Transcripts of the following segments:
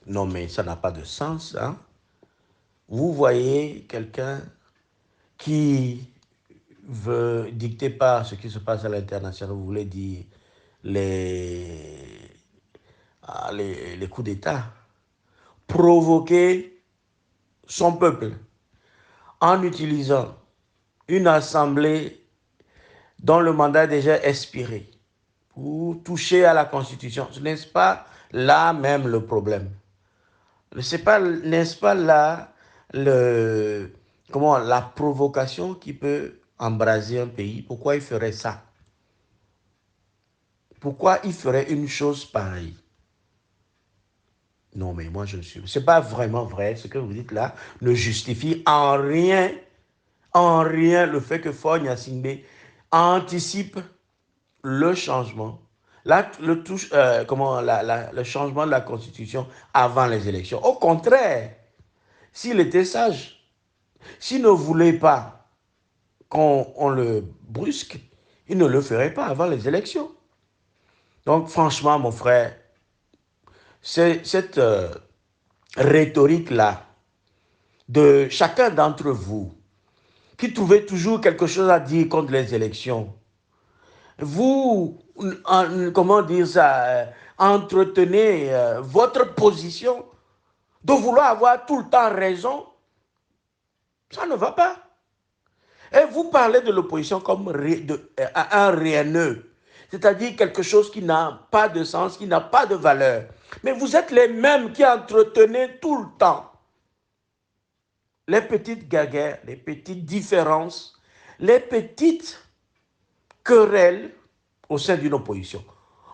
Non, mais ça n'a pas de sens, hein. Vous voyez quelqu'un qui veut dicter par ce qui se passe à l'international, vous voulez dire les, les coups d'État, provoquer son peuple en utilisant une assemblée dont le mandat est déjà expiré pour toucher à la Constitution. Ce n'est pas là même le problème. N'est-ce pas là la provocation qui peut embraser un pays? Pourquoi il ferait ça? Pourquoi il ferait une chose pareille? Non, mais moi je ne suis. C'est pas vraiment vrai. Ce que vous dites là ne justifie en rien le fait que Faure Gnassingbé anticipe le changement, le changement de la Constitution avant les élections. Au contraire, s'il était sage, s'il ne voulait pas qu'on le brusque, il ne le ferait pas avant les élections. Donc, franchement, mon frère, cette rhétorique-là de chacun d'entre vous qui trouvez toujours quelque chose à dire contre les élections, vous, comment dire ça, entretenez votre position de vouloir avoir tout le temps raison, ça ne va pas. Et vous parlez de l'opposition comme un réel, c'est-à-dire quelque chose qui n'a pas de sens, qui n'a pas de valeur. Mais vous êtes les mêmes qui entretenez tout le temps les petites guerres, les petites différences, les petites querelles au sein d'une opposition.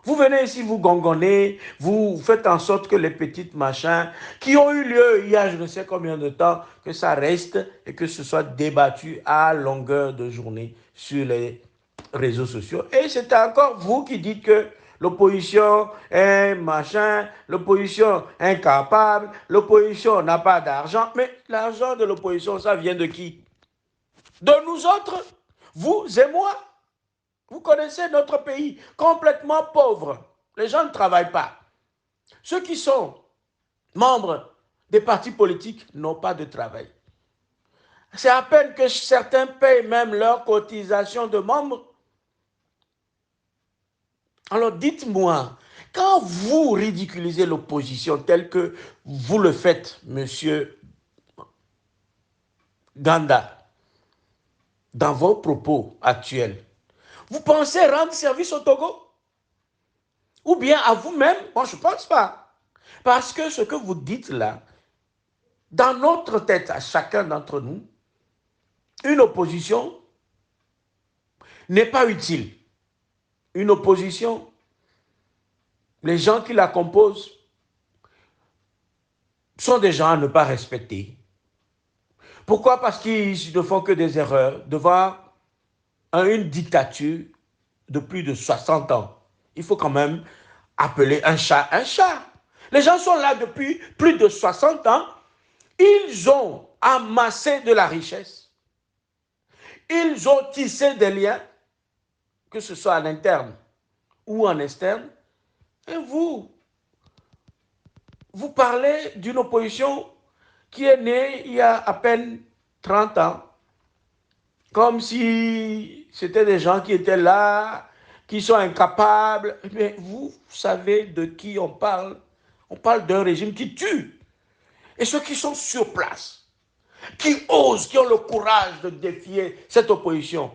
Vous venez ici, vous gongonnez, vous faites en sorte que les petites machins qui ont eu lieu il y a je ne sais combien de temps, que ça reste et que ce soit débattu à longueur de journée sur les réseaux sociaux. Et c'est encore vous qui dites que l'opposition est machin, l'opposition est incapable, l'opposition n'a pas d'argent. Mais l'argent de l'opposition, ça vient de qui? De nous autres, vous et moi. Vous connaissez notre pays, complètement pauvre. Les gens ne travaillent pas. Ceux qui sont membres des partis politiques n'ont pas de travail. C'est à peine que certains payent même leur cotisation de membres. Alors dites-moi, quand vous ridiculisez l'opposition telle que vous le faites, monsieur Ganda, dans vos propos actuels, vous pensez rendre service au Togo? Ou bien à vous-même? Moi, je ne pense pas. Parce que ce que vous dites là, dans notre tête, à chacun d'entre nous, une opposition n'est pas utile. Une opposition, les gens qui la composent sont des gens à ne pas respecter. Pourquoi? Parce qu'ils ne font que des erreurs devant une dictature de plus de 60 ans. Il faut quand même appeler un chat un chat. Les gens sont là depuis plus de 60 ans. Ils ont amassé de la richesse. Ils ont tissé des liens, que ce soit à l'interne ou en externe. Et vous parlez d'une opposition qui est née il y a à peine 30 ans, comme si c'était des gens qui étaient là, qui sont incapables. Mais vous savez de qui on parle? On parle d'un régime qui tue. Et ceux qui sont sur place, qui osent, qui ont le courage de défier cette opposition,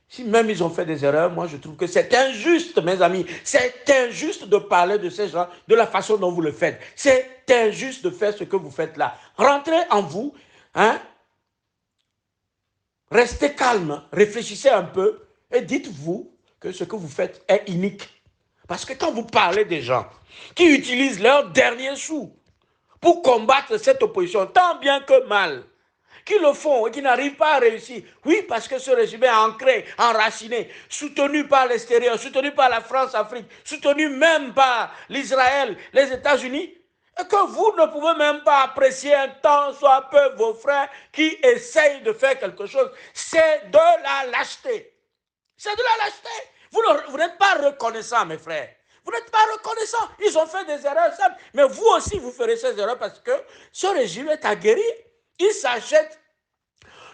si même ils ont fait des erreurs, moi je trouve que c'est injuste, mes amis. C'est injuste de parler de ces gens de la façon dont vous le faites. C'est injuste de faire ce que vous faites là. Rentrez en vous, hein? Restez calme, réfléchissez un peu et dites-vous que ce que vous faites est inique. Parce que quand vous parlez des gens qui utilisent leurs derniers sous pour combattre cette opposition, tant bien que mal, qui le font et qui n'arrivent pas à réussir. Oui, parce que ce régime est ancré, enraciné, soutenu par l'extérieur, soutenu par la France-Afrique, soutenu même par l'Israël, les États-Unis, et que vous ne pouvez même pas apprécier un temps soit peu vos frères qui essayent de faire quelque chose. C'est de la lâcheté. C'est de la lâcheté. Vous n'êtes pas reconnaissants, mes frères. Vous n'êtes pas reconnaissant. Ils ont fait des erreurs simples. Mais vous aussi, vous ferez ces erreurs parce que ce régime est aguerri. Il s'achète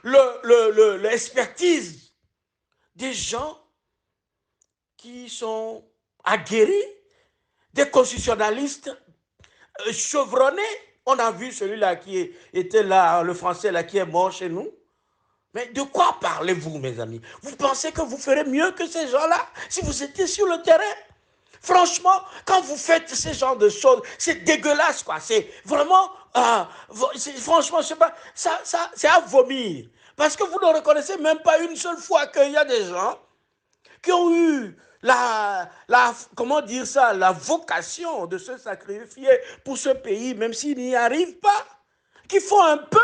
l'expertise des gens qui sont aguerris, des constitutionnalistes chevronnés. On a vu celui-là qui était là, le français là, qui est mort chez nous. Mais de quoi parlez-vous, mes amis? Vous pensez que vous ferez mieux que ces gens-là si vous étiez sur le terrain? Franchement, quand vous faites ce genre de choses, c'est dégueulasse, quoi. C'est vraiment, franchement, je sais pas, c'est à vomir. Parce que vous ne reconnaissez même pas une seule fois qu'il y a des gens qui ont eu comment dire ça, la vocation de se sacrifier pour ce pays, même s'ils n'y arrivent pas, qui font un peu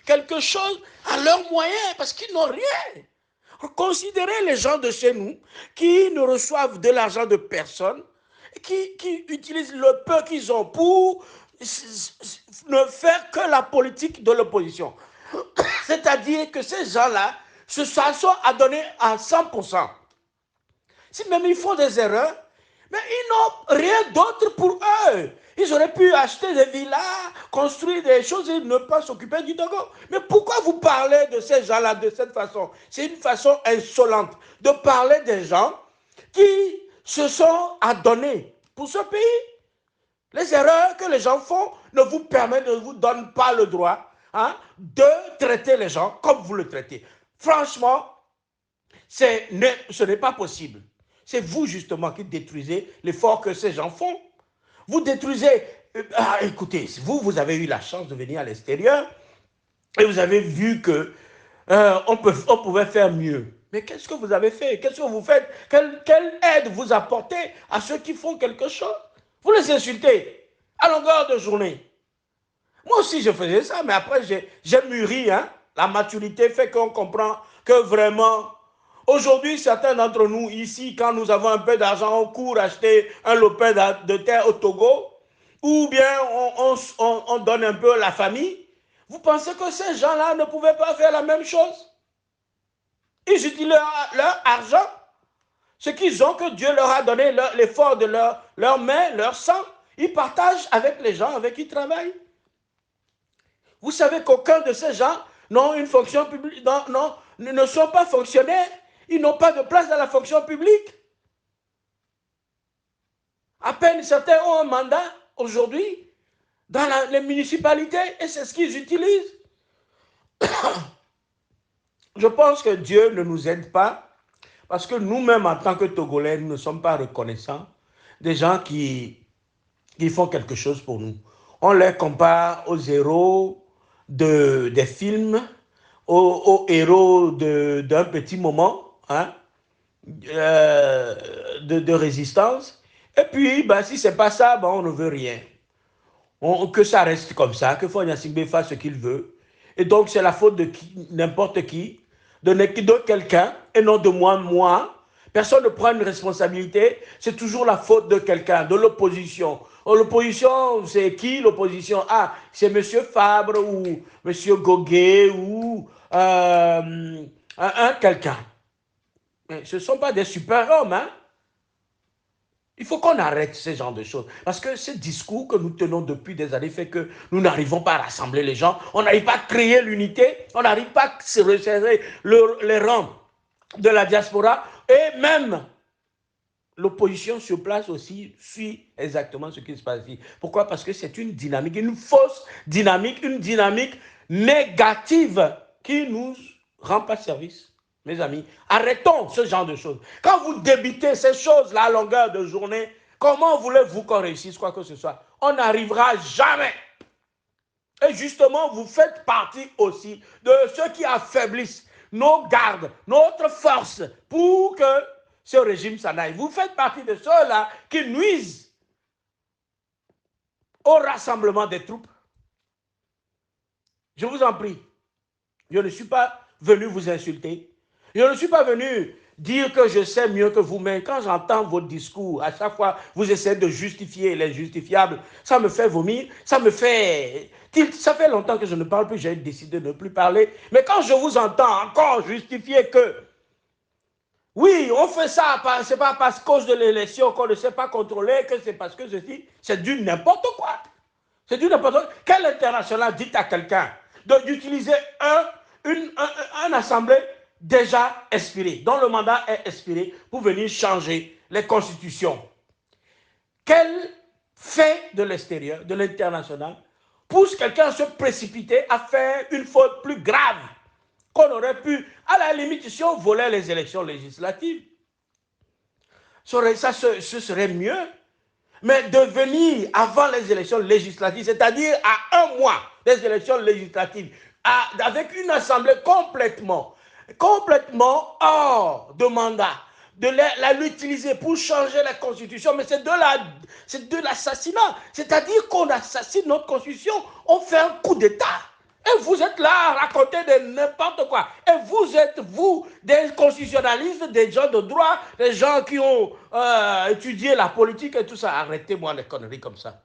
quelque chose à leurs moyens, parce qu'ils n'ont rien. Considérez les gens de chez nous qui ne reçoivent de l'argent de personne, qui utilisent le peu qu'ils ont pour ne faire que la politique de l'opposition. C'est-à-dire que ces gens-là se sont adonnés à 100%. Si même ils font des erreurs, mais ils n'ont rien d'autre pour eux. Ils auraient pu acheter des villas, construire des choses et ne pas s'occuper du Togo. Mais pourquoi vous parlez de ces gens-là de cette façon? C'est une façon insolente de parler des gens qui se sont adonnés pour ce pays. Les erreurs que les gens font ne vous donnent pas le droit de traiter les gens comme vous le traitez. Franchement, ce n'est pas possible. C'est vous justement qui détruisez l'effort que ces gens font. Vous détruisez... écoutez, vous avez eu la chance de venir à l'extérieur et vous avez vu que on pouvait faire mieux. Mais qu'est-ce que vous avez fait? Qu'est-ce que vous faites? Quelle aide vous apportez à ceux qui font quelque chose? Vous les insultez à longueur de journée. Moi aussi, je faisais ça, mais après, j'ai mûri. Hein? La maturité fait qu'on comprend que vraiment... Aujourd'hui, certains d'entre nous, ici, quand nous avons un peu d'argent, on court acheter un lopin de terre au Togo, ou bien on donne un peu à la famille. Vous pensez que ces gens-là ne pouvaient pas faire la même chose? Ils utilisent leur argent, ce qu'ils ont, que Dieu leur a donné, l'effort de leur main, leur sang. Ils partagent avec les gens avec qui ils travaillent. Vous savez qu'aucun de ces gens n'ont une fonction publique, ne sont pas fonctionnaires. Ils n'ont pas de place dans la fonction publique. À peine certains ont un mandat aujourd'hui dans les municipalités et c'est ce qu'ils utilisent. Je pense que Dieu ne nous aide pas parce que nous-mêmes, en tant que Togolais, nous ne sommes pas reconnaissants des gens qui font quelque chose pour nous. On les compare aux héros des films, aux héros d'un petit moment, hein, de résistance. Et puis, si ce n'est pas ça, on ne veut rien. Que ça reste comme ça, que Fagne Gnassingbé fasse ce qu'il veut. Et donc, c'est la faute de n'importe qui, de quelqu'un, et non de moi. Personne ne prend une responsabilité, c'est toujours la faute de quelqu'un, de l'opposition. L'opposition, c'est qui l'opposition? Ah, c'est M. Fabre ou M. Goguet ou quelqu'un. Mais ce ne sont pas des super-hommes, hein? Il faut qu'on arrête ce genre de choses. Parce que ce discours que nous tenons depuis des années fait que nous n'arrivons pas à rassembler les gens, on n'arrive pas à créer l'unité, on n'arrive pas à se resserrer les rangs de la diaspora et même l'opposition sur place aussi suit exactement ce qui se passe ici. Pourquoi? Parce que c'est une dynamique, une fausse dynamique, une dynamique négative qui ne nous rend pas service. Mes amis, arrêtons ce genre de choses. Quand vous débitez ces choses-là à longueur de journée, comment voulez-vous qu'on réussisse quoi que ce soit? On n'arrivera jamais. Et justement, vous faites partie aussi de ceux qui affaiblissent nos gardes, notre force pour que ce régime s'en aille. Vous faites partie de ceux-là qui nuisent au rassemblement des troupes. Je vous en prie, je ne suis pas venu vous insulter. Je ne suis pas venu dire que je sais mieux que vous, mais quand j'entends votre discours, à chaque fois, vous essayez de justifier les justifiables, ça me fait vomir, ça fait longtemps que je ne parle plus, j'ai décidé de ne plus parler, mais quand je vous entends encore justifier que Oui, on fait ça, c'est pas parce cause de l'élection qu'on ne sait pas contrôler, que c'est parce que ceci, c'est du n'importe quoi. C'est du n'importe quoi. Quel international dit à quelqu'un d'utiliser un assemblée déjà expirée, dont le mandat est expiré, pour venir changer les constitutions? Quel fait de l'extérieur, de l'international, pousse quelqu'un à se précipiter à faire une faute plus grave qu'on aurait pu, à la limite, si on volait les élections législatives, ça ce serait mieux. Mais de venir avant les élections législatives, c'est-à-dire à un mois des élections législatives, avec une assemblée complètement hors de mandat, de l'utiliser pour changer la constitution, mais c'est de l'assassinat. C'est-à-dire qu'on assassine notre constitution, on fait un coup d'État. Et vous êtes là à raconter de n'importe quoi. Et vous êtes, vous, des constitutionnalistes, des gens de droit, des gens qui ont étudié la politique et tout ça. Arrêtez-moi les conneries comme ça.